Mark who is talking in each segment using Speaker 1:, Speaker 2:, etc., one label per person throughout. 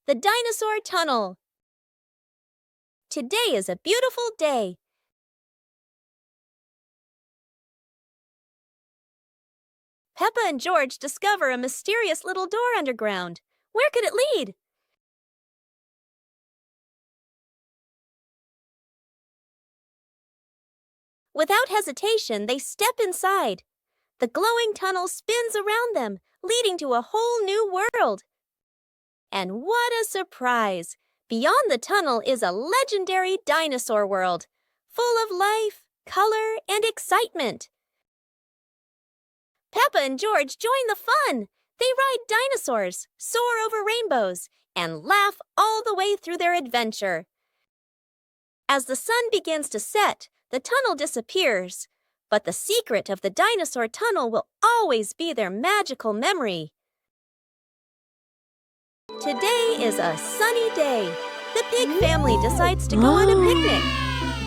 Speaker 1: the dinosaur tunnel. Today is a beautiful day. Peppa and George discover a mysterious little door underground. Where could it lead? Without hesitation, they step inside. The glowing tunnel spins around them, leading to a whole new world. And what a surprise! Beyond the tunnel is a legendary dinosaur world, full of life, color, and excitement. Peppa and George join the fun. They ride dinosaurs, soar over rainbows, and laugh all the way through their adventure. As the sun begins to set, the tunnel disappears, but the secret of the dinosaur tunnel will always be their magical memory. Today is a sunny day. The pig family decides to go on a picnic.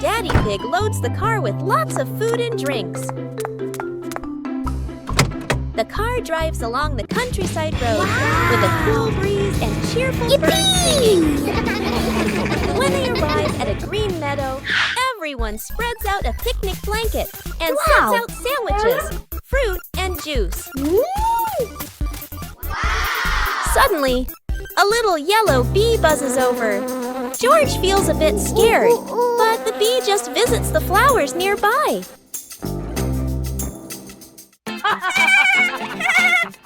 Speaker 1: Daddy Pig loads the car with lots of food and drinks. The car drives along the countryside road with a cool breeze and cheerful birds singing. When they arrive at a green meadow, everyone spreads out a picnic blanket and sets out sandwiches, fruit, and juice. Suddenly, a little yellow bee buzzes over. George feels a bit scared, but the bee just visits the flowers nearby.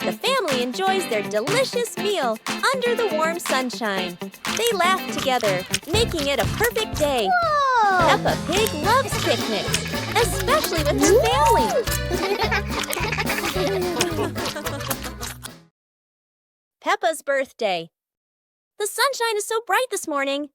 Speaker 1: The family enjoys their delicious meal under the warm sunshine. They laugh together, making it a perfect day. Whoa. Peppa Pig loves picnics, especially with her family. Peppa's birthday. The sunshine is so bright this morning.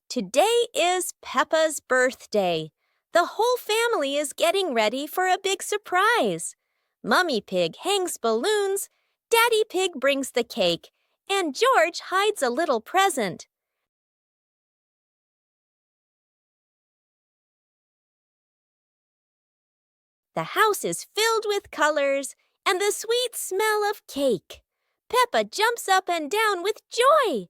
Speaker 1: Today is Peppa's birthday. The whole family is getting ready for a big surprise. Mummy Pig hangs balloons, Daddy Pig brings the cake, and George hides a little present. The house is filled with colors and the sweet smell of cake. Peppa jumps up and down with joy.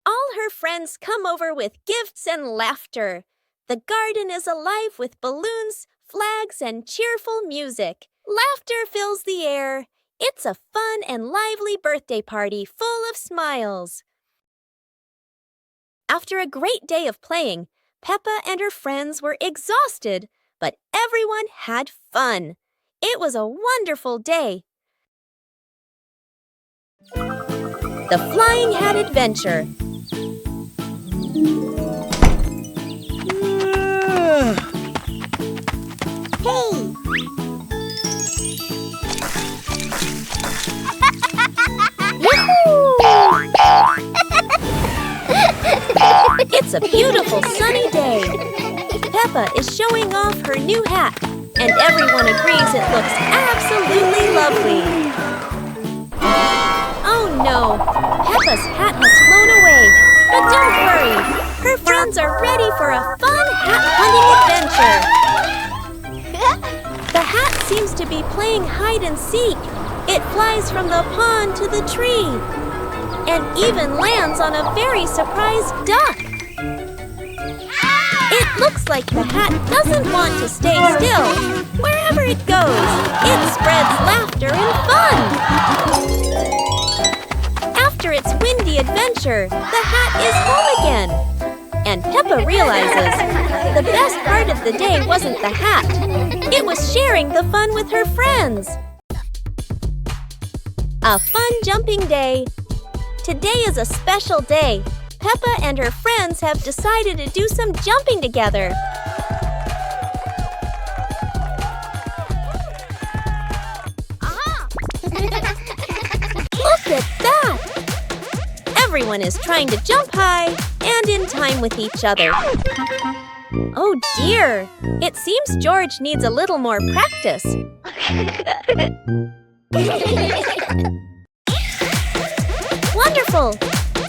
Speaker 1: All her friends come over with gifts and laughter. The garden is alive with balloons, flags, and cheerful music. Laughter fills the air. It's a fun and lively birthday party full of smiles. After a great day of playing, Peppa and her friends were exhausted, but everyone had fun. It was a wonderful day. The Flying Hat Adventure.
Speaker 2: Hey!
Speaker 1: It's a beautiful sunny day. Peppa is showing off her new hat, and everyone agrees it looks absolutely lovely. Oh no, Peppa's hat has flown away, but don't worry, her friends are ready for a fun hat-hunting adventure. The hat seems to be playing hide and seek. It flies from the pond to the tree, and even lands on a very surprised duck. It looks like the hat doesn't want to stay still. Wherever it goes, it spreads laughter and fun. After its windy adventure, the hat is home again. And Peppa realizes the best part of the day wasn't the hat. It was sharing the fun with her friends. A fun jumping day. Today is a special day. Peppa and her friends have decided to do some jumping together. Look at that! Everyone is trying to jump high and in time with each other. Oh dear! It seems George needs a little more practice. Wonderful!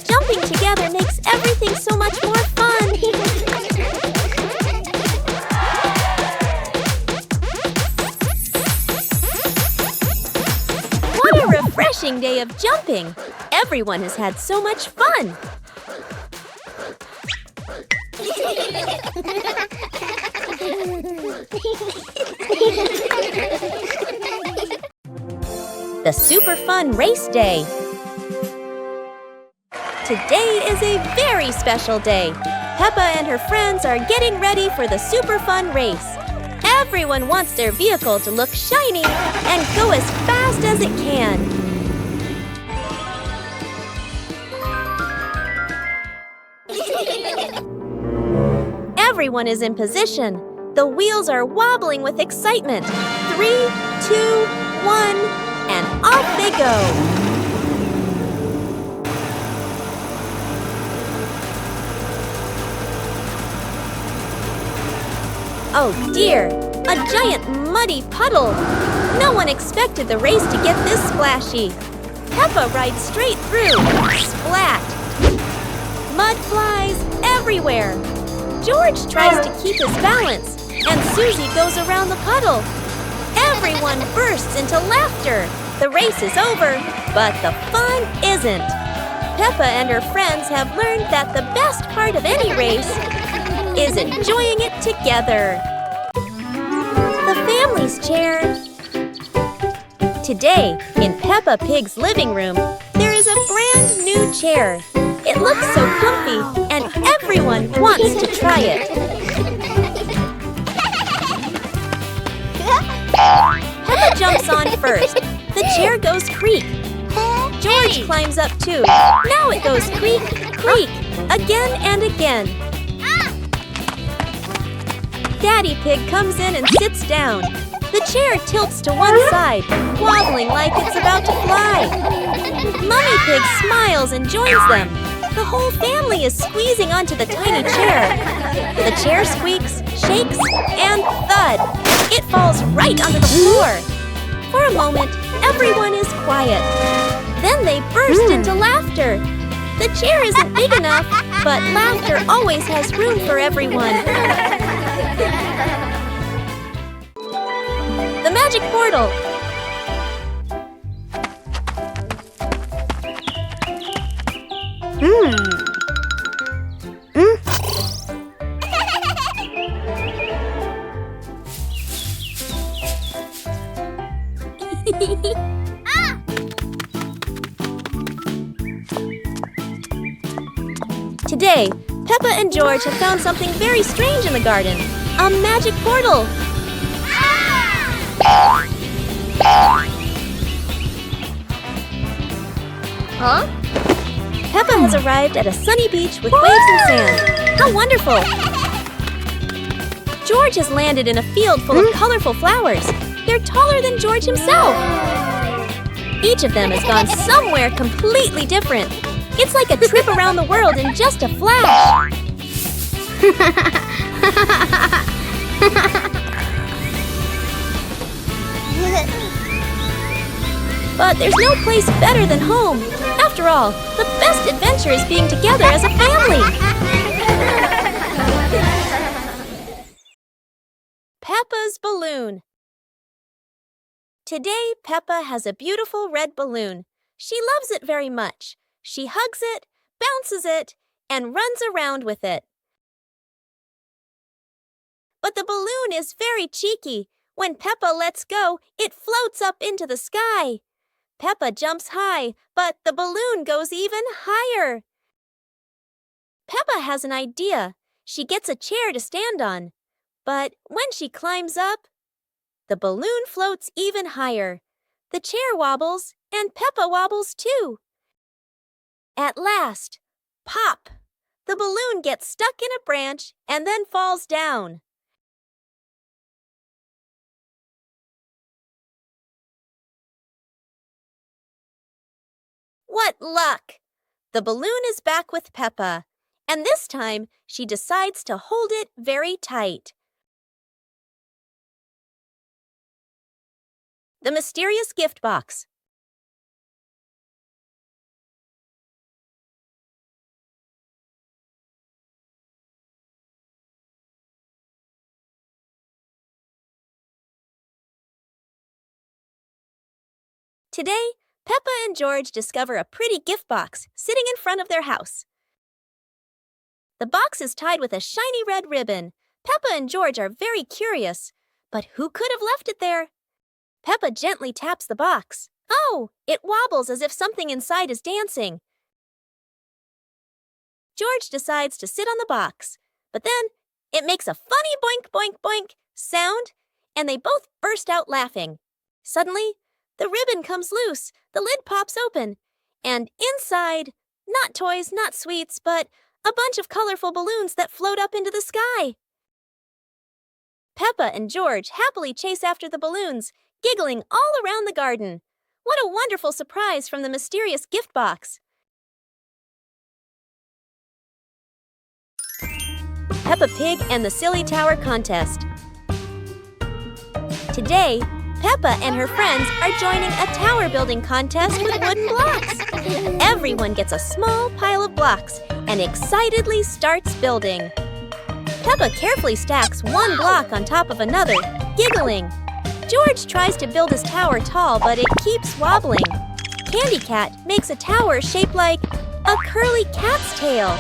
Speaker 1: Jumping together makes everything so much more fun. refreshing day of jumping. Everyone has had so much fun. The Super Fun Race Day. Today is a very special day. Peppa and her friends are getting ready for the Super Fun Race. Everyone wants their vehicle to look shiny and go as fast as it can. Everyone is in position. The wheels are wobbling with excitement. 3, 2, 1, and off they go. Oh dear, a giant muddy puddle. No one expected the race to get this splashy. Peppa rides straight through. Splat! Mud flies everywhere. George tries to keep his balance, and Susie goes around the puddle. Everyone bursts into laughter. The race is over, but the fun isn't. Peppa and her friends have learned that the best part of any race is enjoying it together. The family's chair. Today, in Peppa Pig's living room, there is a brand new chair. It looks so comfy, and everyone wants to try it. Peppa jumps on first. The chair goes creak. George climbs up too. Now it goes creak, creak, again and again. Daddy Pig comes in and sits down. The chair tilts to one side, wobbling like it's about to fly. Mummy Pig smiles and joins them. The whole family is squeezing onto the tiny chair. The chair squeaks, shakes, and thud. It falls right onto the floor. For a moment, everyone is quiet. Then they burst into laughter. The chair isn't big enough, but laughter always has room for everyone. The magic portal. Today, Peppa and George have found something very strange in the garden. A magic portal. Huh? Peppa has arrived at a sunny beach with waves and sand. How wonderful! George has landed in a field full of colorful flowers. They're taller than George himself. Each of them has gone somewhere completely different. It's like a trip around the world in just a flash. But there's no place better than home. After all, the best adventure is being together as a family. Peppa's balloon. Today, Peppa has a beautiful red balloon. She loves it very much. She hugs it, bounces it, and runs around with it. But the balloon is very cheeky. When Peppa lets go, it floats up into the sky. Peppa jumps high, but the balloon goes even higher. Peppa has an idea. She gets a chair to stand on. But when she climbs up, the balloon floats even higher. The chair wobbles, and Peppa wobbles too. At last, pop! The balloon gets stuck in a branch and then falls down. What luck! The balloon is back with Peppa, and this time she decides to hold it very tight. The mysterious gift box. Today, Peppa and George discover a pretty gift box sitting in front of their house. The box is tied with a shiny red ribbon. Peppa and George are very curious. But who could have left it there? Peppa gently taps the box. Oh, it wobbles as if something inside is dancing. George decides to sit on the box, but then it makes a funny boink, boink, boink sound, and they both burst out laughing. Suddenly, the ribbon comes loose, the lid pops open, and inside, not toys, not sweets, but a bunch of colorful balloons that float up into the sky. Peppa and George happily chase after the balloons, giggling all around the garden. What a wonderful surprise from the mysterious gift box! Peppa Pig and the Silly Tower Contest. Today, Peppa and her friends are joining a tower building contest with wooden blocks. Everyone gets a small pile of blocks and excitedly starts building. Peppa carefully stacks one block on top of another, giggling. George tries to build his tower tall, but it keeps wobbling. Candy Cat makes a tower shaped like a curly cat's tail.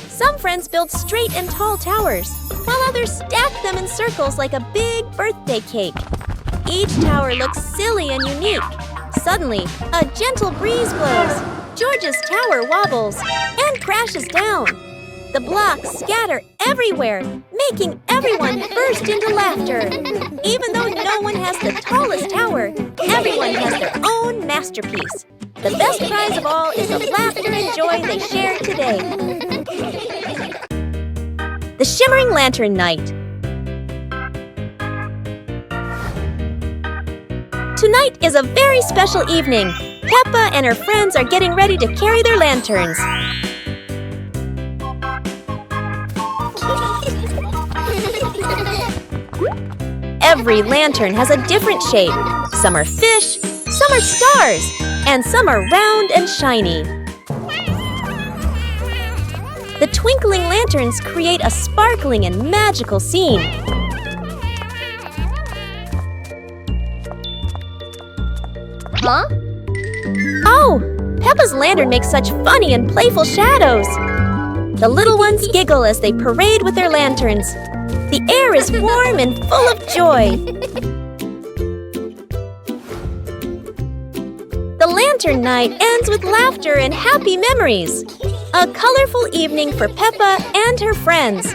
Speaker 1: Some friends build straight and tall towers, while others stack them in circles like a big birthday cake. Each tower looks silly and unique. Suddenly, a gentle breeze blows. George's tower wobbles and crashes down. The blocks scatter everywhere, making everyone burst into laughter. Even though no one has the tallest tower, everyone has their own masterpiece. The best prize of all is the laughter and joy they share today. The Shimmering Lantern Night. Tonight is a very special evening. Peppa and her friends are getting ready to carry their lanterns. Every lantern has a different shape. Some are fish, some are stars, and some are round and shiny. The twinkling lanterns create a sparkling and magical scene. Huh? Oh, Peppa's lantern makes such funny and playful shadows. The little ones giggle as they parade with their lanterns. The air is warm and full of joy. The lantern night ends with laughter and happy memories. A colorful evening for Peppa and her friends.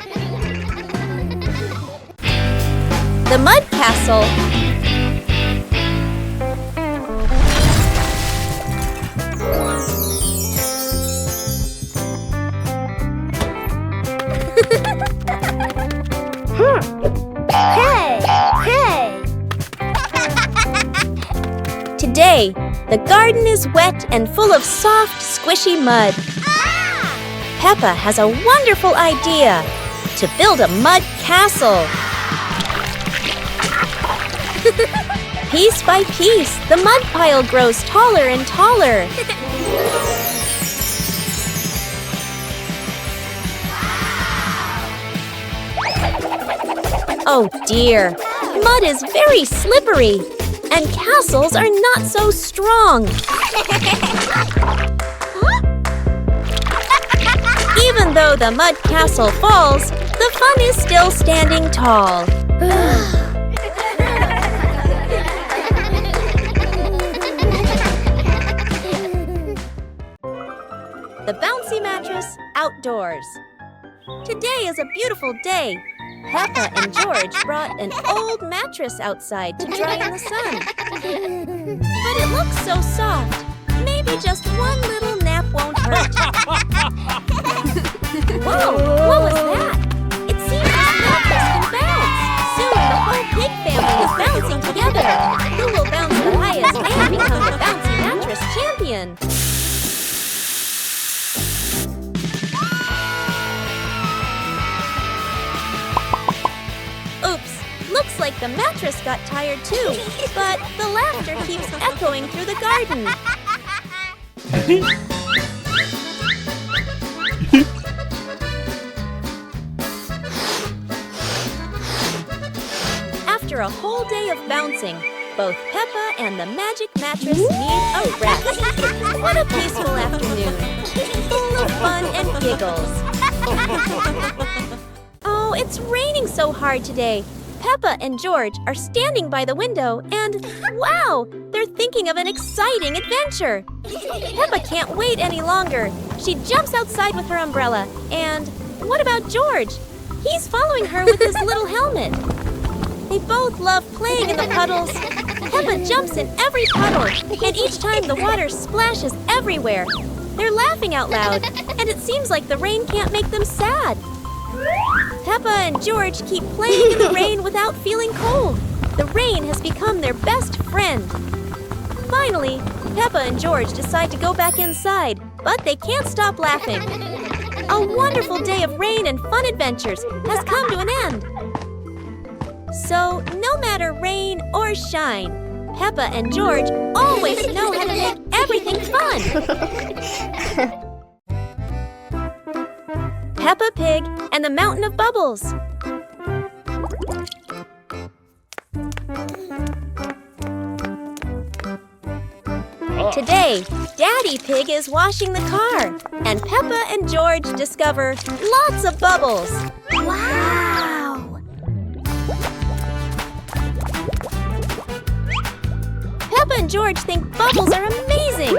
Speaker 1: The Mud Castle. Today, the garden is wet and full of soft, squishy mud. Peppa has a wonderful idea to build a mud castle. Piece by piece, the mud pile grows taller and taller. Oh dear, mud is very slippery, and castles are not so strong. Even though the mud castle falls, the fun is still standing tall. The bouncy mattress outdoors. Today is a beautiful day. Peppa and George brought an old mattress outside to dry in the sun. But it looks so soft. Maybe just one little nap won't hurt. Whoa, what was that? It seems this mattress can bounce. Soon the whole pig family is bouncing together. Who will bounce the highest and become the bouncy mattress champion? Looks like the mattress got tired too, but the laughter keeps echoing through the garden. After a whole day of bouncing, Both Peppa and the magic mattress need a rest. What a peaceful afternoon, full of fun and giggles. Oh, it's raining so hard today. Peppa and George are standing by the window and, wow, they're thinking of an exciting adventure. Peppa can't wait any longer. She jumps outside with her umbrella. And what about George? He's following her with his little helmet. They both love playing in the puddles. Peppa jumps in every puddle, and each time the water splashes everywhere. They're laughing out loud, and it seems like the rain can't make them sad. Peppa and George keep playing in the rain without feeling cold. The rain has become their best friend. Finally, Peppa and George decide to go back inside, but they can't stop laughing. A wonderful day of rain and fun adventures has come to an end. So, no matter rain or shine, Peppa and George always know how to make everything fun. Peppa Pig and the Mountain of Bubbles. Today, Daddy Pig is washing the car, and Peppa and George discover lots of bubbles. Wow! Peppa and George think bubbles are amazing.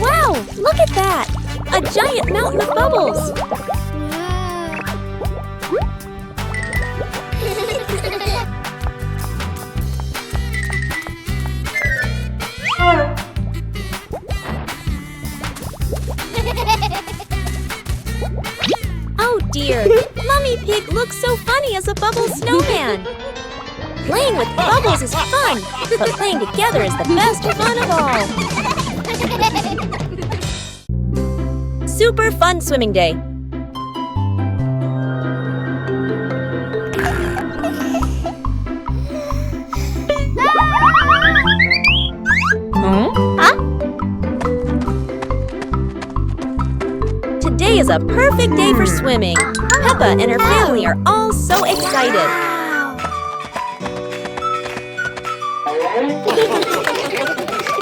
Speaker 1: Wow, look at that! A giant mountain of bubbles. Oh dear, Mummy Pig looks so funny as a bubble snowman. Playing with bubbles is fun, but playing together is the best fun of all. Super fun swimming day. Today is a perfect day for swimming. Peppa and her family are all so excited.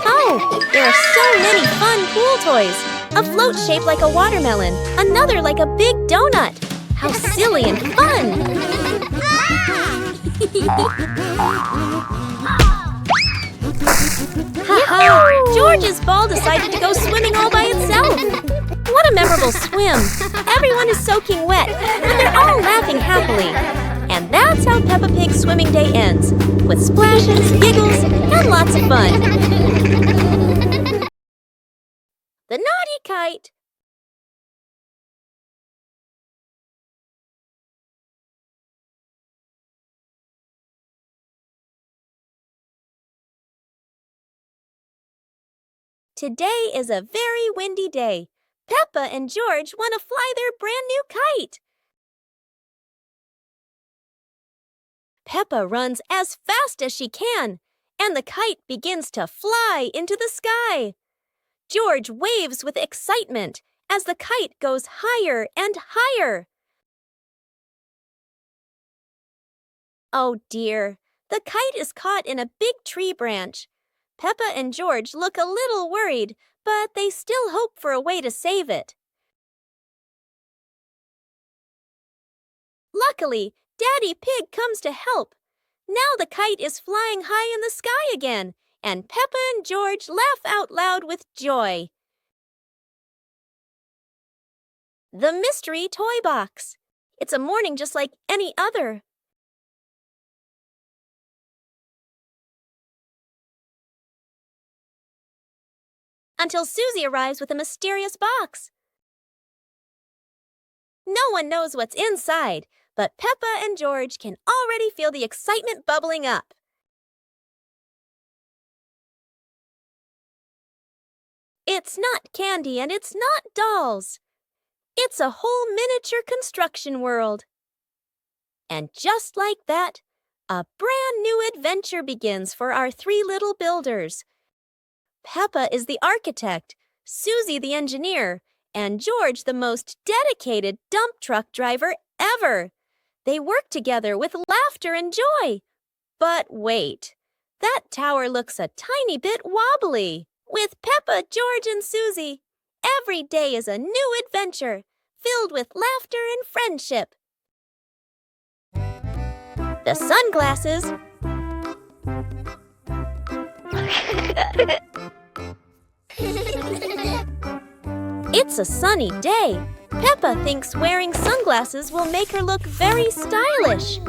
Speaker 1: Oh, there are so many fun pool toys. A float shaped like a watermelon, another like a big donut. How silly and fun! Ha-ha! George's ball decided to go swimming all by itself. What a memorable swim! Everyone is soaking wet, but they're all laughing happily. And that's how Peppa Pig's swimming day ends, with splashes, giggles, and lots of fun. The Naughty Kite. Today is a very windy day. Peppa and George want to fly their brand new kite. Peppa runs as fast as she can, and the kite begins to fly into the sky. George waves with excitement as the kite goes higher and higher. Oh dear, the kite is caught in a big tree branch. Peppa and George look a little worried, but they still hope for a way to save it. Luckily, Daddy Pig comes to help. Now the kite is flying high in the sky again, and Peppa and George laugh out loud with joy. The Mystery Toy Box. It's a morning just like any other. Until Susie arrives with a mysterious box. No one knows what's inside, but Peppa and George can already feel the excitement bubbling up. It's not candy and it's not dolls. It's a whole miniature construction world. And just like that, a brand new adventure begins for our three little builders. Peppa is the architect, Susie the engineer, and George the most dedicated dump truck driver ever. They work together with laughter and joy. But wait, that tower looks a tiny bit wobbly. With Peppa, George, and Susie, every day is a new adventure, filled with laughter and friendship. The sunglasses. It's a sunny day. Peppa thinks wearing sunglasses will make her look very stylish.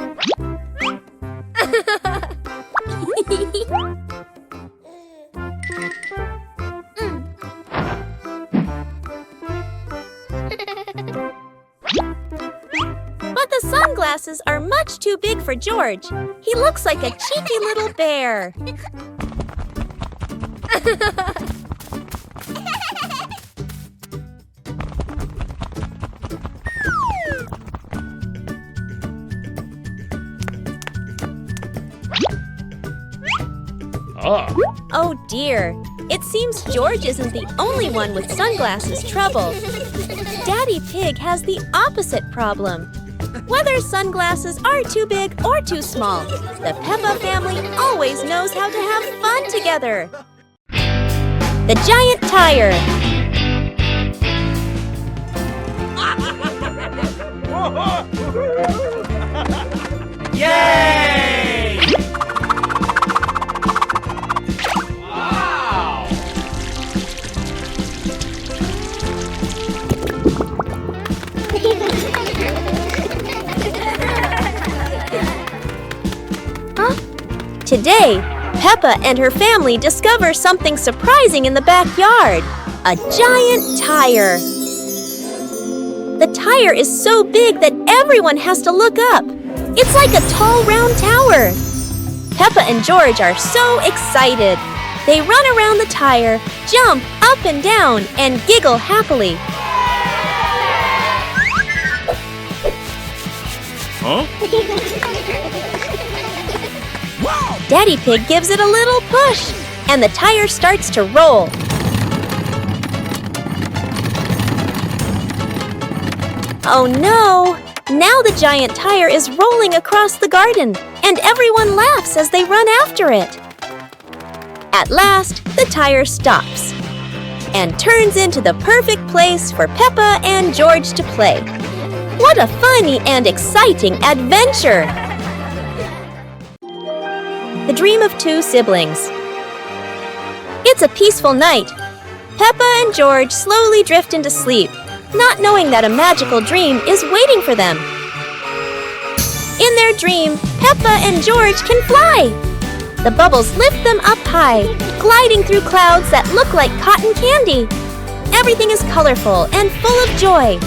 Speaker 1: But the sunglasses are much too big for George. He looks like a cheeky little bear. Oh dear, it seems George isn't the only one with sunglasses trouble. Daddy Pig has the opposite problem. Whether sunglasses are too big or too small, the Peppa family always knows how to have fun together. The giant tire.
Speaker 2: Yay! Wow!
Speaker 1: Today, Peppa and her family discover something surprising in the backyard. A giant tire. The tire is so big that everyone has to look up. It's like a tall, round tower. Peppa and George are so excited. They run around the tire, jump up and down, and giggle happily.
Speaker 2: Huh?
Speaker 1: Daddy Pig gives it a little push, and the tire starts to roll. Oh no! Now the giant tire is rolling across the garden, and everyone laughs as they run after it. At last, the tire stops and turns into the perfect place for Peppa and George to play. What a funny and exciting adventure! The Dream of Two Siblings. It's a peaceful night. Peppa and George slowly drift into sleep, not knowing that a magical dream is waiting for them. In their dream, Peppa and George can fly. The bubbles lift them up high, gliding through clouds that look like cotton candy. Everything is colorful and full of joy.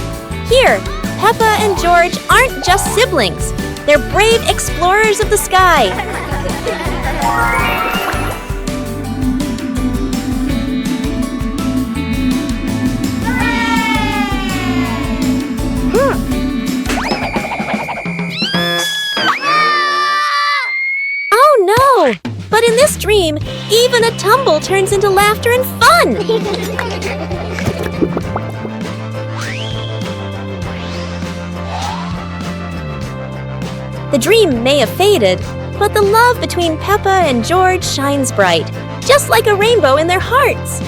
Speaker 1: Here, Peppa and George aren't just siblings. They're brave explorers of the sky. Oh no! But in this dream, even a tumble turns into laughter and fun! The dream may have faded, but the love between Peppa and George shines bright, just like a rainbow in their hearts.